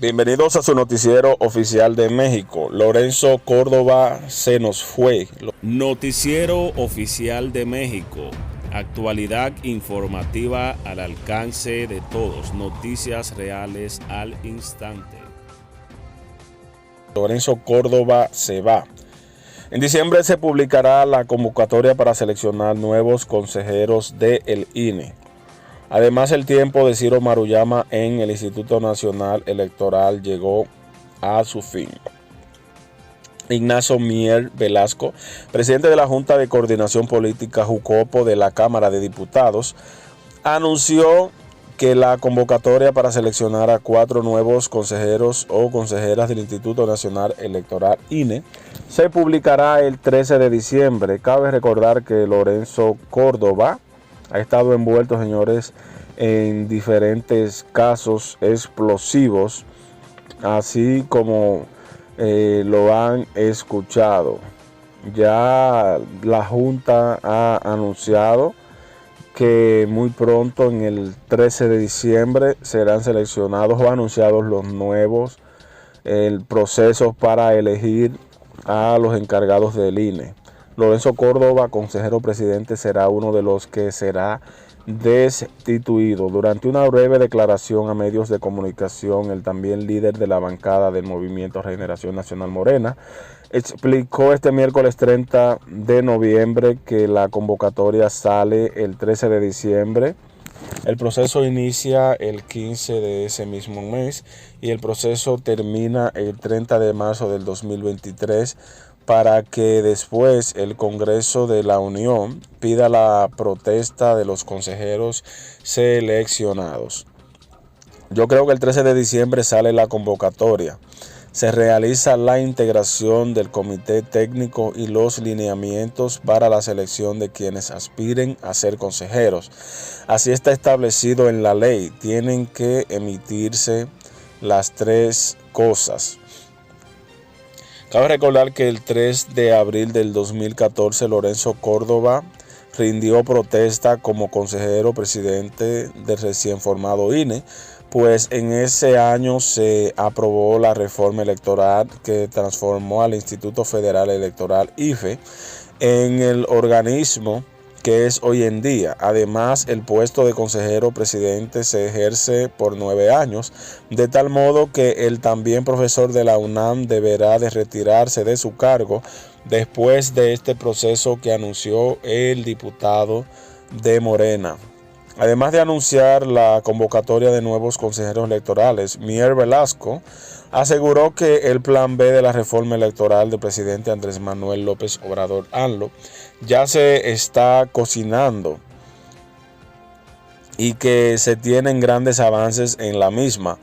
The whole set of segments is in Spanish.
Bienvenidos a su noticiero oficial de México. Lorenzo Córdoba se nos fue. Noticiero oficial de México. Actualidad informativa al alcance de todos. Noticias reales al instante. Lorenzo Córdoba se va. En diciembre se publicará la convocatoria para seleccionar nuevos consejeros del INE. Además, el tiempo de Ciro Maruyama en el Instituto Nacional Electoral llegó a su fin. Ignacio Mier Velasco, presidente de la Junta de Coordinación Política Jucopo de la Cámara de Diputados, anunció que la convocatoria para seleccionar a 4 nuevos consejeros o consejeras del Instituto Nacional Electoral INE se publicará el 13 de diciembre. Cabe recordar que Lorenzo Córdoba ha estado envuelto, señores, en diferentes casos explosivos, así como lo han escuchado. Ya la Junta ha anunciado que muy pronto, en el 13 de diciembre, serán seleccionados o anunciados los nuevos procesos para elegir a los encargados del INE. Lorenzo Córdoba, consejero presidente, será uno de los que será destituido. Durante una breve declaración a medios de comunicación, el también líder de la bancada del Movimiento Regeneración Nacional Morena explicó este miércoles 30 de noviembre que la convocatoria sale el 13 de diciembre. El proceso inicia el 15 de ese mismo mes y el proceso termina el 30 de marzo del 2023 para que después el Congreso de la Unión pida la protesta de los consejeros seleccionados. Yo creo que el 13 de diciembre sale la convocatoria. Se realiza la integración del comité técnico y los lineamientos para la selección de quienes aspiren a ser consejeros. Así está establecido en la ley. Tienen que emitirse las 3 cosas. Cabe recordar que el 3 de abril del 2014 Lorenzo Córdoba rindió protesta como consejero presidente del recién formado INE, pues en ese año se aprobó la reforma electoral que transformó al Instituto Federal Electoral IFE en el organismo que es hoy en día. Además, el puesto de consejero presidente se ejerce por 9 años, de tal modo que el también profesor de la UNAM deberá de retirarse de su cargo después de este proceso que anunció el diputado de Morena. Además de anunciar la convocatoria de nuevos consejeros electorales, Mier Velasco aseguró que el plan B de la reforma electoral del presidente Andrés Manuel López Obrador ANLO ya se está cocinando y que se tienen grandes avances en la misma.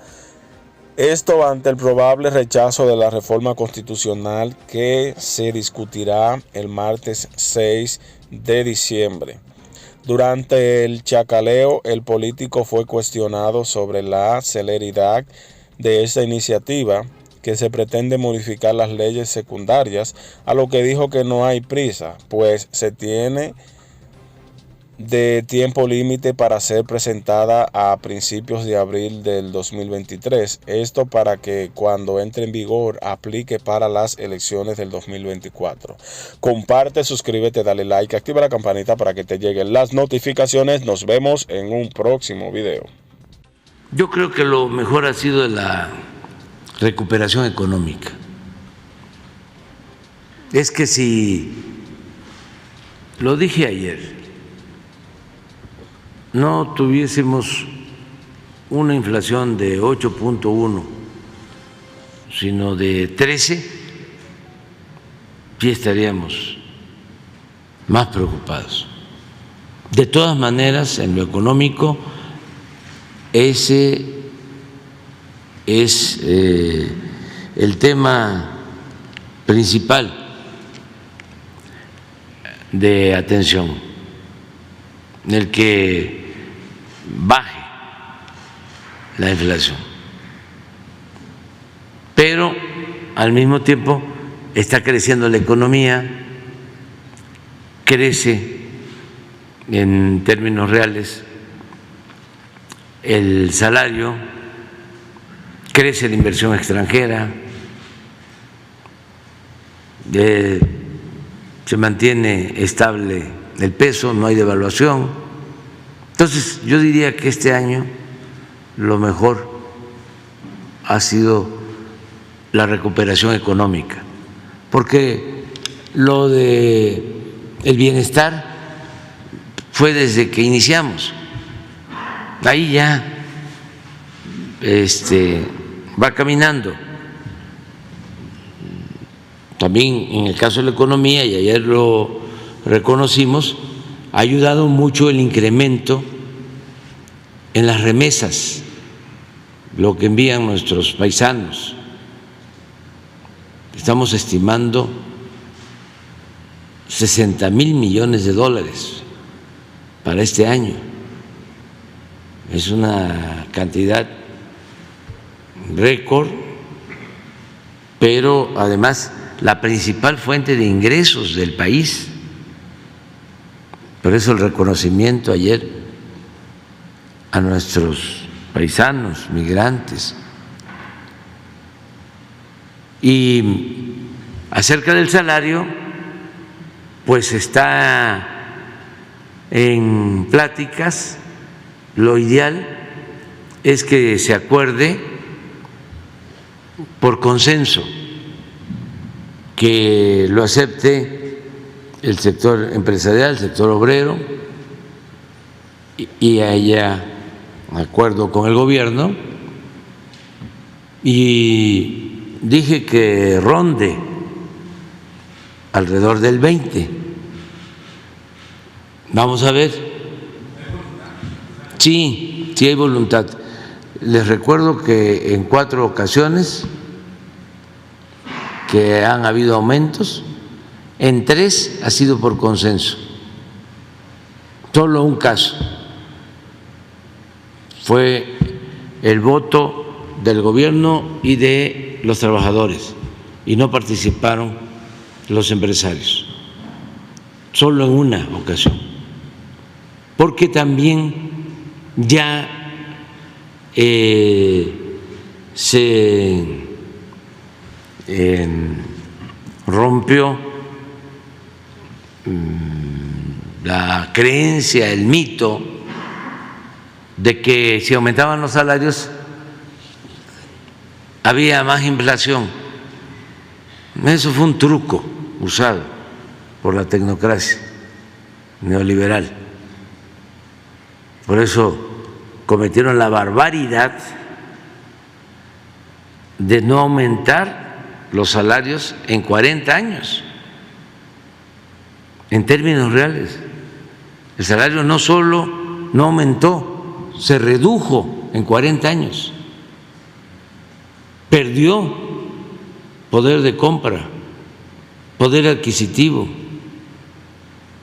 Esto ante el probable rechazo de la reforma constitucional que se discutirá el martes 6 de diciembre. Durante el chacaleo, el político fue cuestionado sobre la celeridad de esta iniciativa que se pretende modificar las leyes secundarias, a lo que dijo que no hay prisa, pues se tiene de tiempo límite para ser presentada a principios de abril del 2023. Esto para que cuando entre en vigor aplique para las elecciones del 2024. Comparte, suscríbete, dale like, activa la campanita para que te lleguen las notificaciones. Nos vemos en un próximo video. Yo creo que lo mejor ha sido la recuperación económica. Es que si, lo dije ayer, no tuviésemos una inflación de 8.1, sino de 13, sí estaríamos más preocupados. De todas maneras, en lo económico, ese es el tema principal de atención, en el que baje la inflación, pero al mismo tiempo está creciendo la economía, crece en términos reales el salario, crece la inversión extranjera, se mantiene estable el peso, no hay devaluación. Entonces, yo diría que este año lo mejor ha sido la recuperación económica, porque lo de el bienestar fue desde que iniciamos. Ahí ya va caminando. También en el caso de la economía, y ayer lo reconocimos, ha ayudado mucho el incremento en las remesas, lo que envían nuestros paisanos. Estamos estimando 60,000 millones de dólares para este año. Es una cantidad récord, pero además la principal fuente de ingresos del país. Por eso el reconocimiento ayer a nuestros paisanos, migrantes. Y acerca del salario, pues está en pláticas. Lo ideal es que se acuerde por consenso, que lo acepte el sector empresarial, el sector obrero, y haya acuerdo con el gobierno. Y dije que ronde alrededor del 20. Vamos a ver. Sí, sí hay voluntad. Les recuerdo que en 4 ocasiones que han habido aumentos, en 3 ha sido por consenso. Solo un caso fue el voto del gobierno y de los trabajadores, y no participaron los empresarios. Solo en una ocasión, porque también ya se rompió la creencia, el mito de que si aumentaban los salarios había más inflación. Eso fue un truco usado por la tecnocracia neoliberal. Por eso cometieron la barbaridad de no aumentar los salarios en 40 años. En términos reales, el salario no solo no aumentó, se redujo en 40 años. Perdió poder de compra, poder adquisitivo,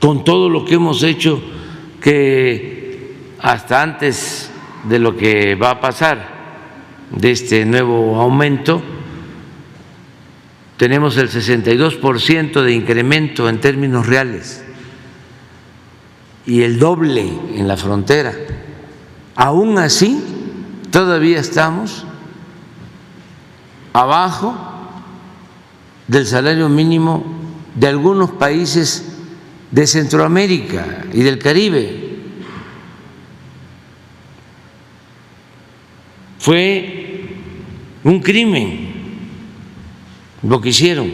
con todo lo que hemos hecho, que hasta antes de lo que va a pasar, de este nuevo aumento, tenemos el 62% de incremento en términos reales y el doble en la frontera. Aún así, todavía estamos abajo del salario mínimo de algunos países de Centroamérica y del Caribe. Fue un crimen lo que hicieron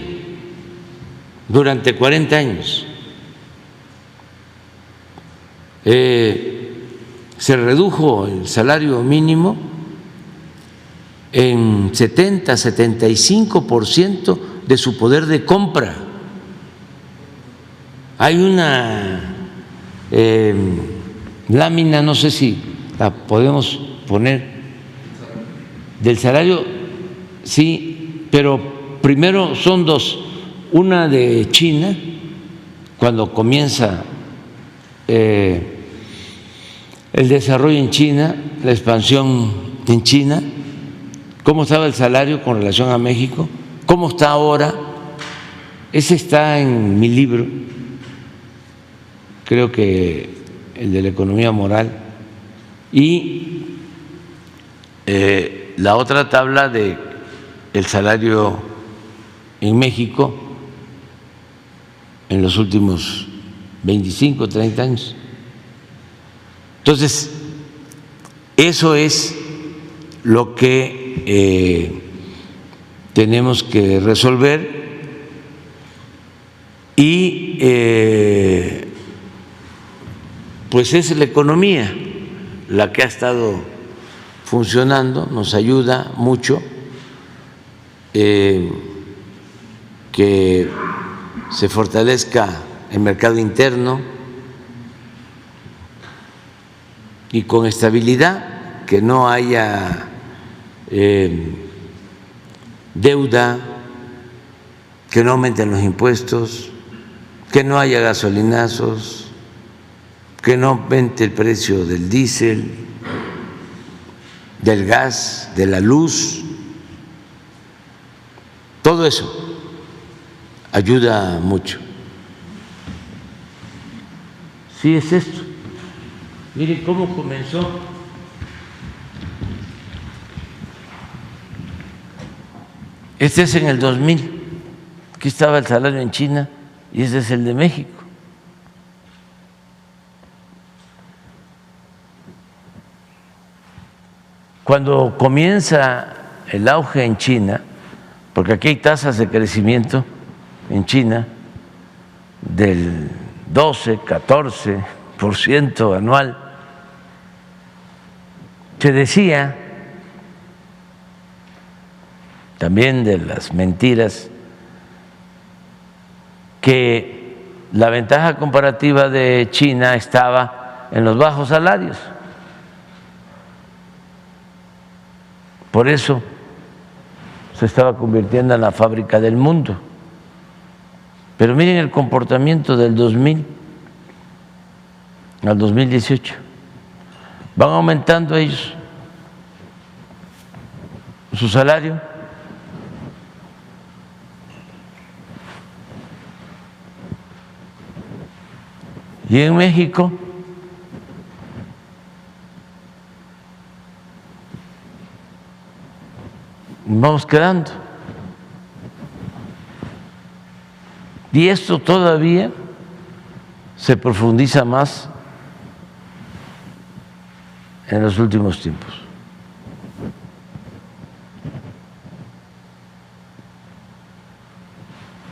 durante 40 años. Se redujo el salario mínimo en 70-75% de su poder de compra. Hay una lámina, no sé si la podemos poner, del salario, sí, pero primero son 2. Una de China, cuando comienza el desarrollo en China, la expansión en China, cómo estaba el salario con relación a México, cómo está ahora. Ese está en mi libro, creo que el de la economía moral, y la otra tabla de el salario en México en los últimos 25, 30 años. Entonces, eso es lo que tenemos que resolver y pues es la economía la que ha estado funcionando, nos ayuda mucho que se fortalezca el mercado interno y con estabilidad, que no haya deuda, que no aumenten los impuestos, que no haya gasolinazos, que no aumente el precio del diésel, del gas, de la luz. Todo eso ayuda mucho. Sí, es esto. Miren cómo comenzó. Este es en el 2000. Aquí estaba el salario en China y ese es el de México. Cuando comienza el auge en China, porque aquí hay tasas de crecimiento en China del 12, 14% anual, se decía también de las mentiras que la ventaja comparativa de China estaba en los bajos salarios. Por eso se estaba convirtiendo en la fábrica del mundo. Pero miren el comportamiento del 2000 al 2018. Van aumentando ellos su salario. Y en México vamos quedando. Y esto todavía se profundiza más en los últimos tiempos.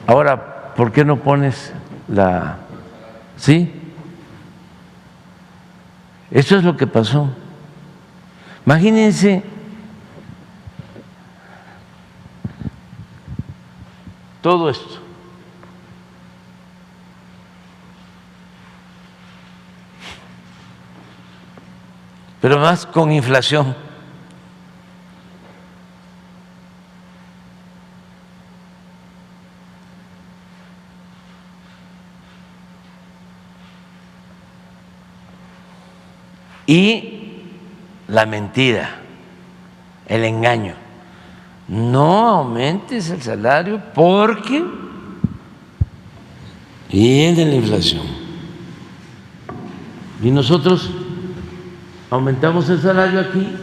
Ahora, ¿por qué no pones la... ¿Sí? Eso es lo que pasó. Imagínense todo esto. Pero más con inflación. Y la mentira, el engaño. No aumentes el salario porque viene la inflación. Y nosotros aumentamos el salario aquí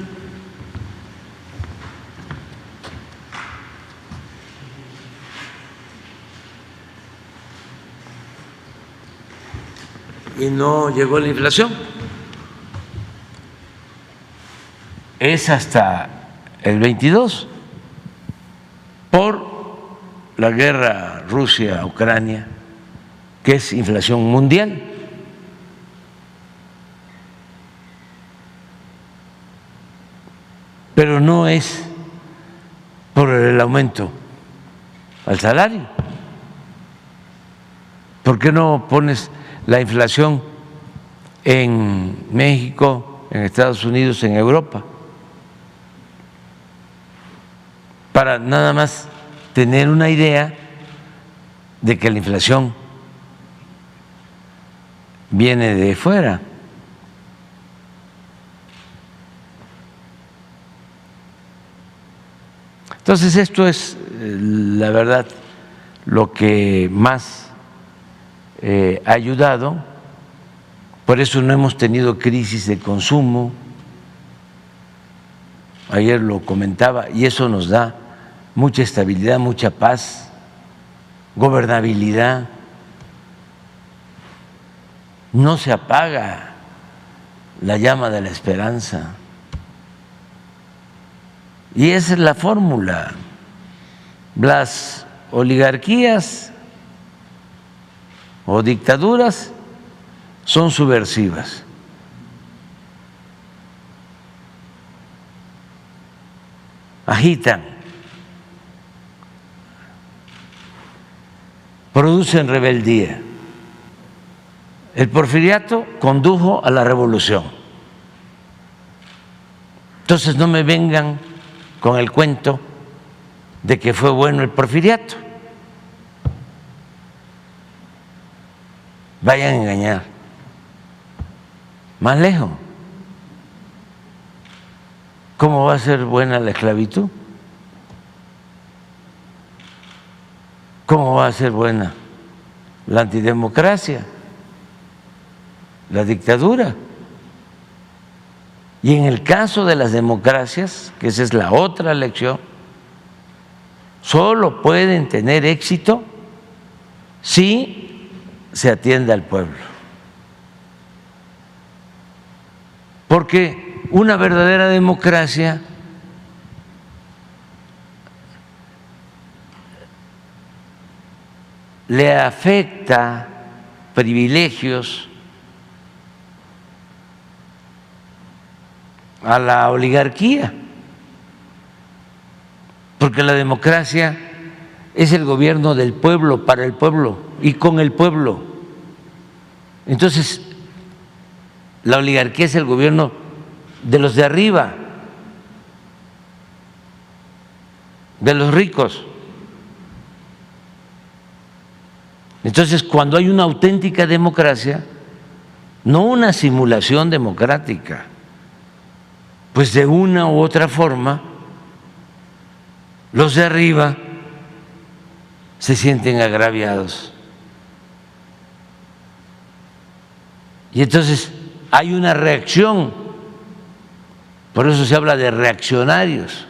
y no llegó la inflación. Es hasta el 22 por la guerra Rusia-Ucrania, que es inflación mundial. Pero no es por el aumento al salario. ¿Por qué no pones la inflación en México, en Estados Unidos, en Europa? Para nada más tener una idea de que la inflación viene de fuera. Entonces esto es, la verdad, lo que más ha ayudado. Por eso no hemos tenido crisis de consumo, ayer lo comentaba, y eso nos da mucha estabilidad, mucha paz, gobernabilidad. No se apaga la llama de la esperanza. Y esa es la fórmula. Las oligarquías o dictaduras son subversivas. Agitan, producen rebeldía. El porfiriato condujo a la revolución. Entonces no me vengan con el cuento de que fue bueno el porfiriato. Vayan a engañar. Más lejos. ¿Cómo va a ser buena la esclavitud? ¿Cómo va a ser buena la antidemocracia, la dictadura? Y en el caso de las democracias, que esa es la otra lección, solo pueden tener éxito si se atiende al pueblo. Porque una verdadera democracia le afecta privilegios a la oligarquía, porque la democracia es el gobierno del pueblo, para el pueblo y con el pueblo. Entonces, la oligarquía es el gobierno de los de arriba, de los ricos. Entonces, cuando hay una auténtica democracia, no una simulación democrática, pues de una u otra forma, los de arriba se sienten agraviados. Y entonces hay una reacción, por eso se habla de reaccionarios.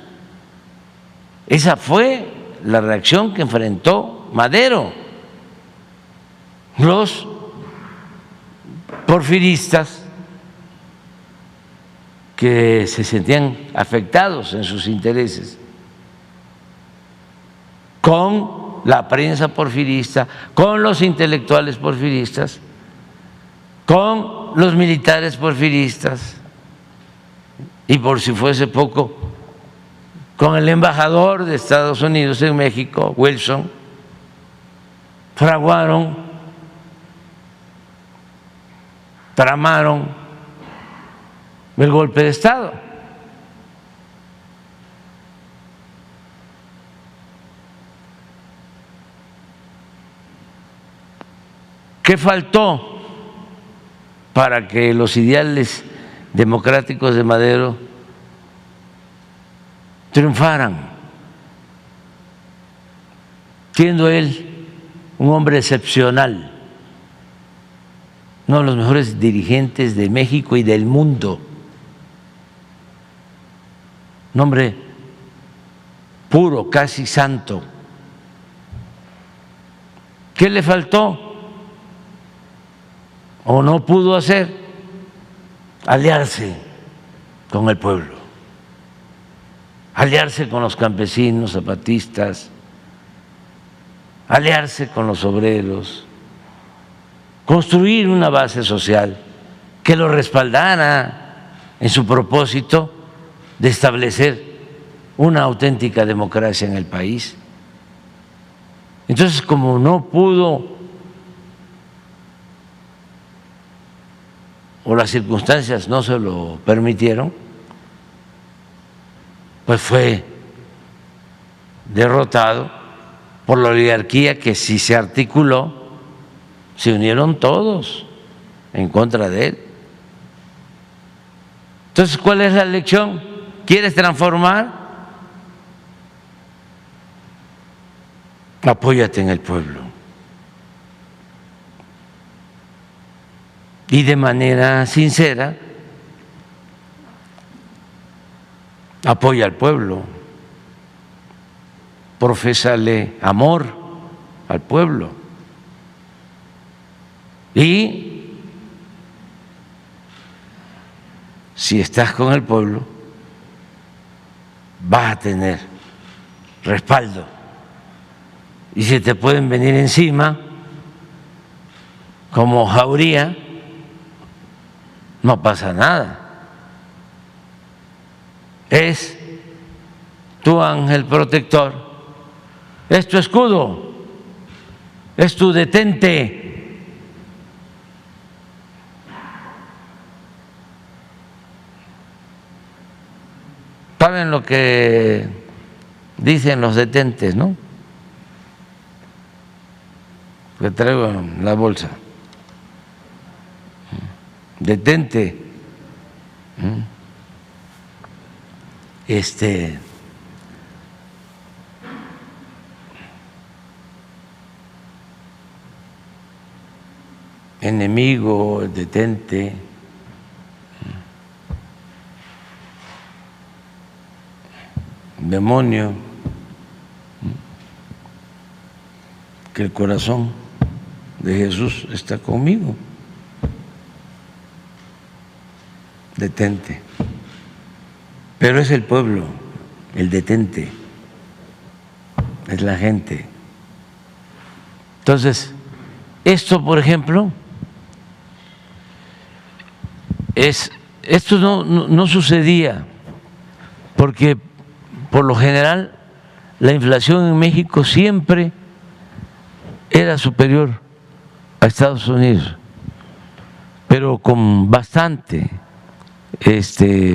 Esa fue la reacción que enfrentó Madero. Los porfiristas que se sentían afectados en sus intereses con la prensa porfirista, con los intelectuales porfiristas, con los militares porfiristas y, por si fuese poco, con el embajador de Estados Unidos en México, Wilson, fraguaron, tramaron el golpe de Estado. ¿Qué faltó para que los ideales democráticos de Madero triunfaran? Siendo él un hombre excepcional, uno de los mejores dirigentes de México y del mundo, un hombre puro, casi santo. ¿Qué le faltó? ¿O no pudo hacer? Aliarse con el pueblo, aliarse con los campesinos, zapatistas, aliarse con los obreros, construir una base social que lo respaldara en su propósito de establecer una auténtica democracia en el país. Entonces, como no pudo, o las circunstancias no se lo permitieron, pues fue derrotado por la oligarquía, que sí se articuló, se unieron todos en contra de él. Entonces, ¿cuál es la lección? ¿Quieres transformar? Apóyate en el pueblo. Y de manera sincera, apoya al pueblo, profésale amor al pueblo y si estás con el pueblo vas a tener respaldo y si te pueden venir encima como Jauría, no pasa nada. Es tu ángel protector, es tu escudo, es tu detente. ¿Saben lo que dicen los detentes, no? Que traigo en la bolsa. Detente. Enemigo, detente. Demonio, que el corazón de Jesús está conmigo. Detente. Pero es el pueblo, el detente, es la gente. Entonces, esto, por ejemplo, esto no sucedía, porque por lo general la inflación en México siempre era superior a Estados Unidos, pero con bastante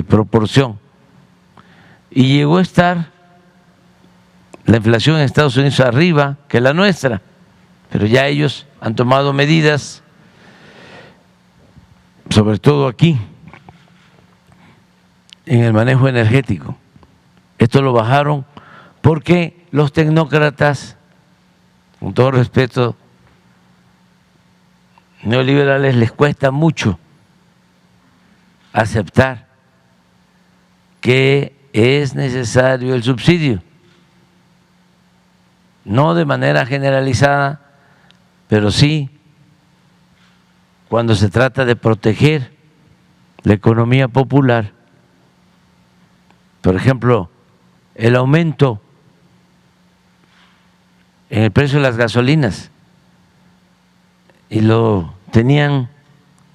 proporción. Y llegó a estar la inflación en Estados Unidos arriba que la nuestra, pero ya ellos han tomado medidas, sobre todo aquí, en el manejo energético. Esto lo bajaron porque los tecnócratas, con todo respeto, neoliberales, les cuesta mucho aceptar que es necesario el subsidio, no de manera generalizada, pero sí cuando se trata de proteger la economía popular. Por ejemplo, el aumento en el precio de las gasolinas, y lo tenían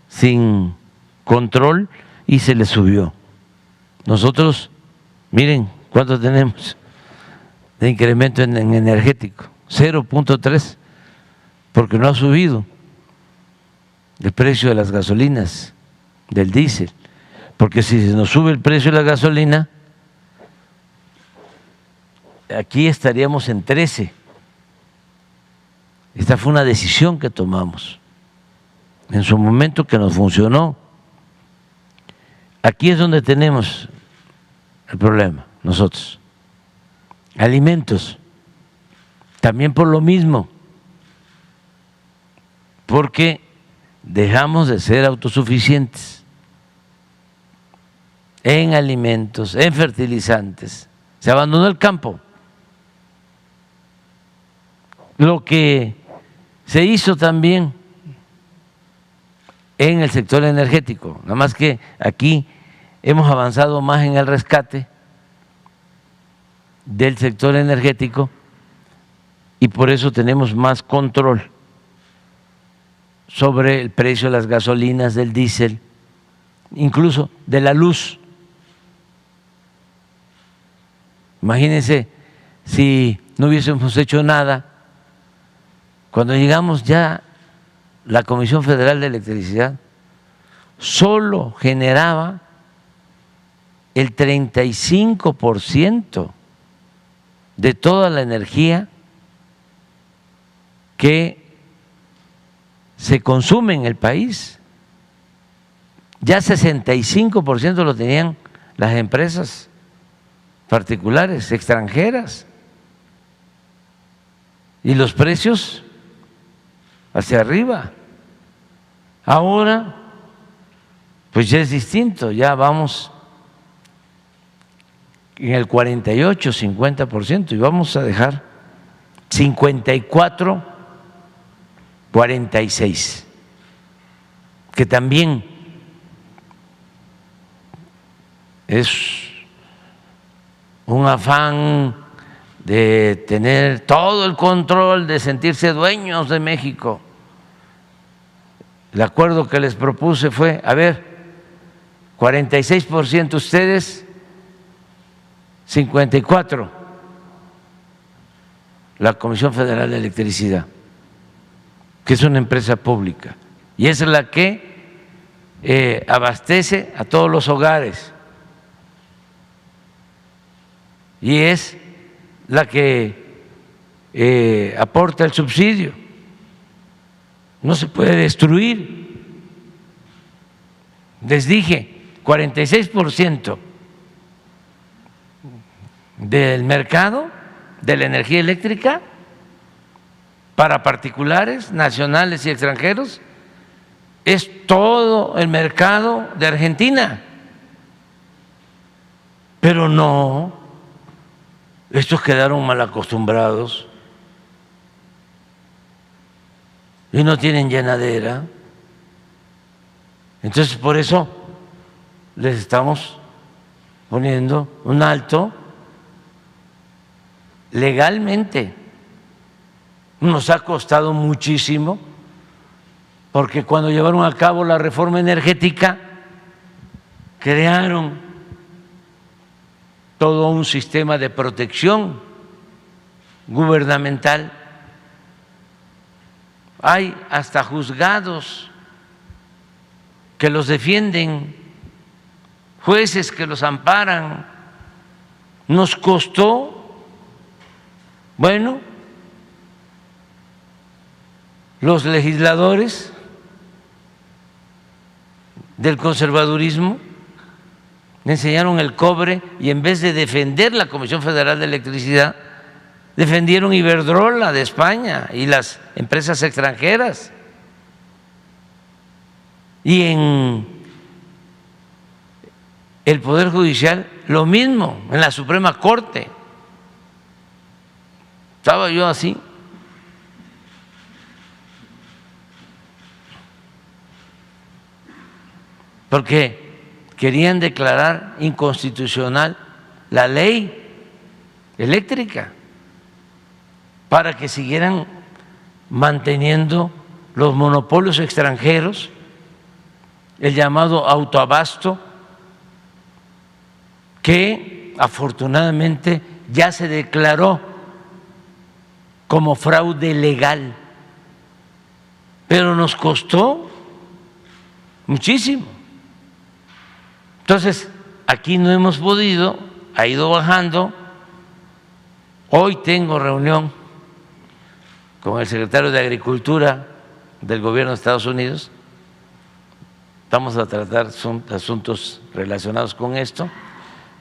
sin control y se les subió. Nosotros, miren cuánto tenemos de incremento en energético, 0.3, porque no ha subido el precio de las gasolinas, del diésel, porque si se nos sube el precio de la gasolina, aquí estaríamos en 13. Esta fue una decisión que tomamos en su momento que nos funcionó. Aquí es donde tenemos el problema nosotros. Alimentos, también por lo mismo, porque dejamos de ser autosuficientes en alimentos, en fertilizantes. Se abandonó el campo. Lo que se hizo también en el sector energético, nada más que aquí hemos avanzado más en el rescate del sector energético y por eso tenemos más control sobre el precio de las gasolinas, del diésel, incluso de la luz. Imagínense si no hubiésemos hecho nada. Cuando llegamos ya, la Comisión Federal de Electricidad solo generaba el 35% de toda la energía que se consume en el país. Ya 65% lo tenían las empresas particulares, extranjeras. Y los precios hacia arriba. Ahora, pues ya es distinto, ya vamos en el 48, 50%, y vamos a dejar 54, 46, que también es un afán de tener todo el control, de sentirse dueños de México. El acuerdo que les propuse fue, a ver, 46% ustedes, 54% la Comisión Federal de Electricidad, que es una empresa pública y es la que abastece a todos los hogares y es la que aporta el subsidio. No se puede destruir. Les dije, 46% del mercado de la energía eléctrica para particulares, nacionales y extranjeros es todo el mercado de Argentina. Pero no, estos quedaron mal acostumbrados y no tienen llenadera. Entonces, por eso les estamos poniendo un alto legalmente. Nos ha costado muchísimo, porque cuando llevaron a cabo la reforma energética, crearon todo un sistema de protección gubernamental. Hay hasta juzgados que los defienden, jueces que los amparan. Nos costó, bueno, los legisladores del conservadurismo le enseñaron el cobre y en vez de defender la Comisión Federal de Electricidad, defendieron Iberdrola de España y las empresas extranjeras. Y en el Poder Judicial lo mismo, en la Suprema Corte. Estaba yo así. Porque querían declarar inconstitucional la ley eléctrica para que siguieran manteniendo los monopolios extranjeros, el llamado autoabasto, que afortunadamente ya se declaró como fraude legal, pero nos costó muchísimo. Entonces, aquí no hemos podido, ha ido bajando. Hoy tengo reunión con el secretario de Agricultura del gobierno de Estados Unidos. Vamos a tratar asuntos relacionados con esto,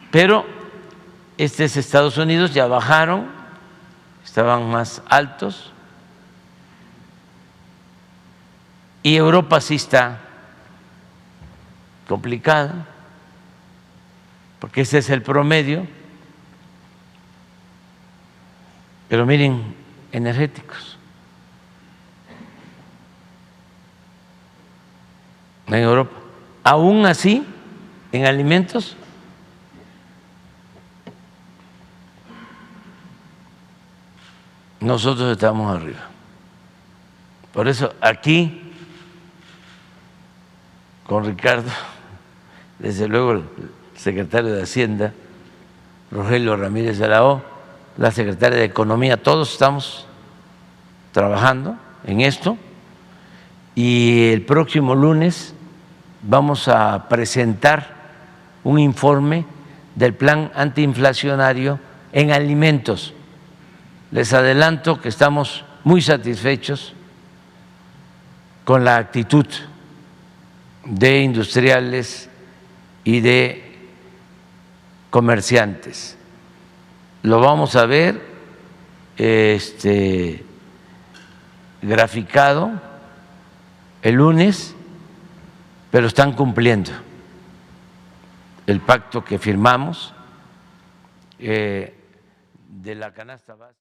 pero este es Estados Unidos, ya bajaron, estaban más altos, y Europa sí está complicada, porque ese es el promedio. Pero miren, energéticos. En Europa. Aún así, en alimentos, nosotros estamos arriba. Por eso aquí, con Ricardo, desde luego el secretario de Hacienda, Rogelio Ramírez de la O, la secretaria de Economía, todos estamos trabajando en esto y el próximo lunes vamos a presentar un informe del plan antiinflacionario en alimentos. Les adelanto que estamos muy satisfechos con la actitud de industriales y de comerciantes. Lo vamos a ver graficado el lunes, pero están cumpliendo el pacto que firmamos de la canasta básica.